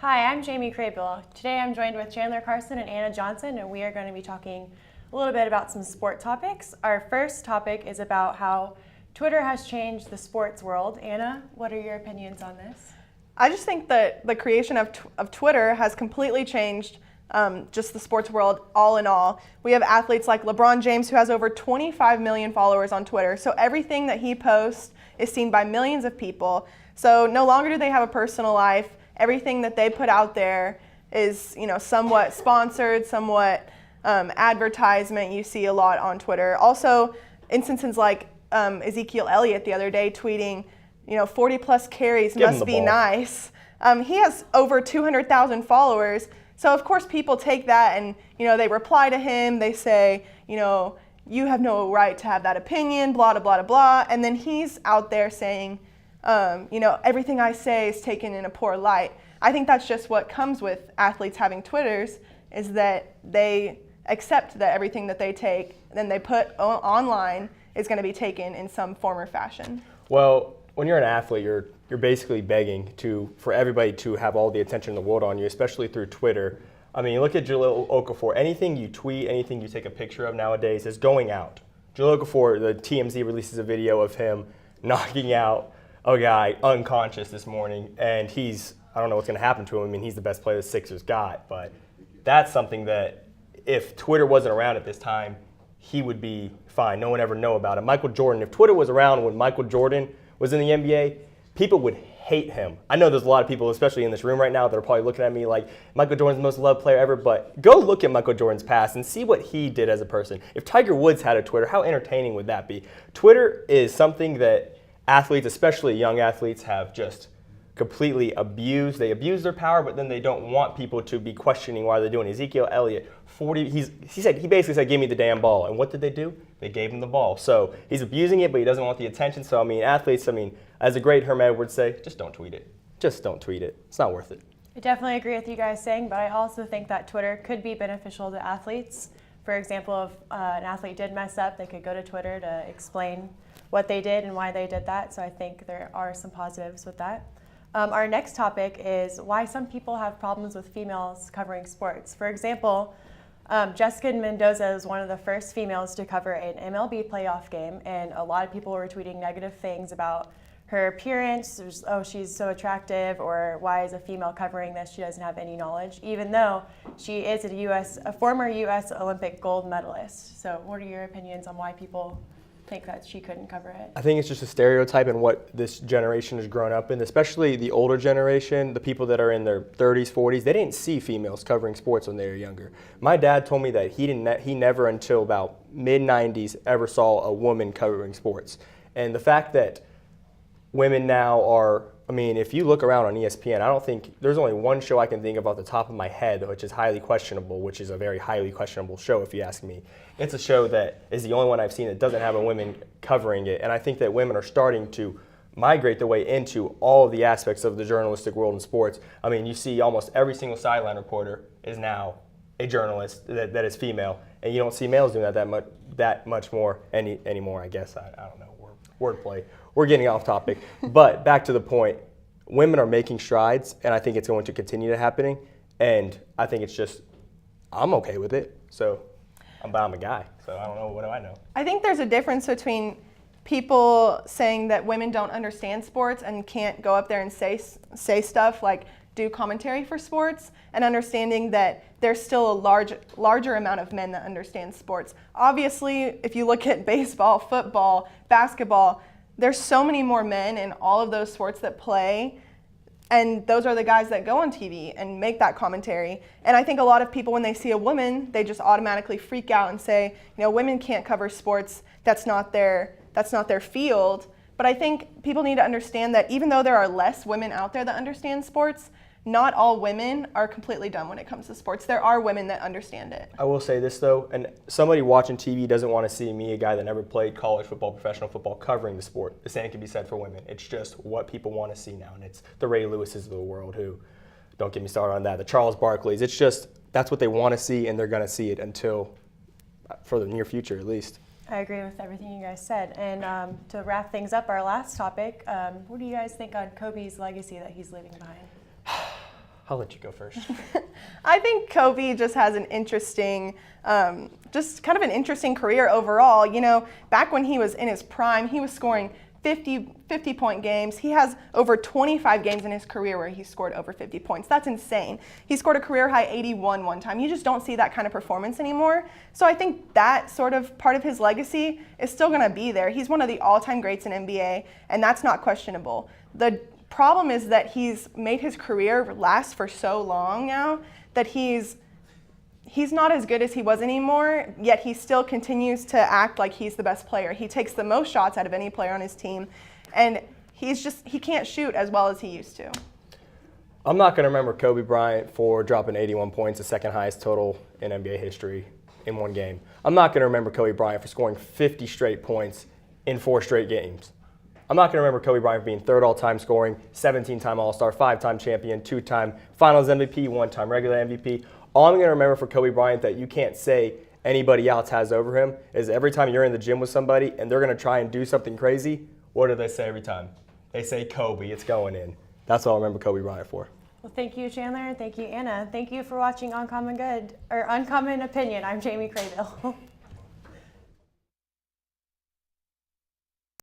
Hi, I'm Jamie Crable. Today I'm joined with Chandler Carson and Anna Johnson, and we are going to be talking a little bit about some sport topics. Our first topic is about how Twitter has changed the sports world. Anna, what are your opinions on this? I just think that the creation of Twitter has completely changed just the sports world all in all. We have athletes like LeBron James, who has over 25 million followers on Twitter. So everything that he posts is seen by millions of people. So no longer do they have a personal life. Everything that they put out there is, somewhat sponsored, somewhat advertisement. You see a lot on Twitter. Also, instances like Ezekiel Elliott the other day tweeting, 40 plus carries must be nice. He has over 200,000 followers. So of course people take that and, they reply to him. They say, you have no right to have that opinion, blah, blah, blah, blah. And then he's out there saying, everything I say is taken in a poor light. I think that's just what comes with athletes having Twitters, is that they accept that everything that they take and they put online is going to be taken in some form or fashion. Well, when you're an athlete, you're basically begging for everybody to have all the attention in the world on you, especially through Twitter. I mean, look at Jahlil Okafor. Anything you tweet, anything you take a picture of nowadays is going out. Jahlil Okafor, the TMZ releases a video of him knocking out a guy unconscious this morning, and I don't know what's going to happen to him. I mean, he's the best player the Sixers got, but that's something that if Twitter wasn't around at this time, he would be fine. No one ever know about it. Michael Jordan, if Twitter was around when Michael Jordan was in the NBA, people would hate him. I know there's a lot of people, especially in this room right now, that are probably looking at me like Michael Jordan's the most loved player ever, but go look at Michael Jordan's past and see what he did as a person. If Tiger Woods had a Twitter, how entertaining would that be? Twitter is something that athletes, especially young athletes, have just completely abused. They abuse their power, but then they don't want people to be questioning why they're doing it. Ezekiel Elliott, he basically said, give me the damn ball. And what did they do? They gave him the ball. So he's abusing it, but he doesn't want the attention. So, athletes, as a great Herm Edwards would say, just don't tweet it. Just don't tweet it. It's not worth it. I definitely agree with you guys saying, but I also think that Twitter could be beneficial to athletes. For example, if an athlete did mess up, they could go to Twitter to explain what they did and why they did that. So I think there are some positives with that. Our next topic is why some people have problems with females covering sports. For example, Jessica Mendoza is one of the first females to cover an MLB playoff game, and a lot of people were tweeting negative things about her appearance. She's so attractive, or why is a female covering this? She doesn't have any knowledge, even though she is a former U.S. Olympic gold medalist. So what are your opinions on why people think that she couldn't cover it? I think it's just a stereotype in what this generation has grown up in, especially the older generation, the people that are in their 30s, 40s. They didn't see females covering sports when they were younger. My dad told me that he never until about mid-90s ever saw a woman covering sports. And the fact that women now are, if you look around on ESPN, I don't think there's only one show I can think of off the top of my head, which is highly questionable, which is a very highly questionable show if you ask me. It's a show that is the only one I've seen that doesn't have a women covering it, and I think that women are starting to migrate their way into all of the aspects of the journalistic world in sports. You see almost every single sideline reporter is now a journalist that is female, and you don't see males doing that much more anymore, I guess. I don't know, wordplay. We're getting off topic, but back to the point. Women are making strides, and I think it's going to continue to happening. And I think it's just, I'm okay with it. So, I'm a guy, so I don't know. What do I know? I think there's a difference between people saying that women don't understand sports and can't go up there and say stuff like do commentary for sports, and understanding that there's still a larger amount of men that understand sports. Obviously, if you look at baseball, football, basketball, there's so many more men in all of those sports that play, and those are the guys that go on TV and make that commentary. And I think a lot of people, when they see a woman, they just automatically freak out and say, women can't cover sports. That's not their field. But I think people need to understand that even though there are less women out there that understand sports, not all women are completely dumb when it comes to sports. There are women that understand it. I will say this, though, and somebody watching TV doesn't want to see me, a guy that never played college football, professional football, covering the sport. The same can be said for women. It's just what people want to see now, and it's the Ray Lewises of the world who, don't get me started on that, the Charles Barkleys. It's just, that's what they want to see, and they're going to see it for the near future at least. I agree with everything you guys said. And to wrap things up, our last topic, what do you guys think on Kobe's legacy that he's leaving behind? I'll let you go first. I think Kobe just has an interesting, just kind of an interesting career overall. You know, back when he was in his prime, he was scoring 50-point games. He has over 25 games in his career where he scored over 50 points. That's insane. He scored a career high 81 one time. You just don't see that kind of performance anymore. So I think that sort of part of his legacy is still going to be there. He's one of the all-time greats in NBA, and that's not questionable. The problem is that he's made his career last for so long now that he's not as good as he was anymore, yet he still continues to act like he's the best player. He takes the most shots out of any player on his team, and he can't shoot as well as he used to. I'm not going to remember Kobe Bryant for dropping 81 points, the second highest total in NBA history in one game. I'm not going to remember Kobe Bryant for scoring 50 straight points in 4 straight games. I'm not going to remember Kobe Bryant being third all-time scoring, 17-time All-Star, 5-time champion, 2-time Finals MVP, 1-time regular MVP. All I'm going to remember for Kobe Bryant that you can't say anybody else has over him is every time you're in the gym with somebody and they're going to try and do something crazy, what do they say every time? They say, Kobe, it's going in. That's all I remember Kobe Bryant for. Well, thank you, Chandler, and thank you, Anna. Thank you for watching Uncommon Opinion. I'm Jamie Craybill.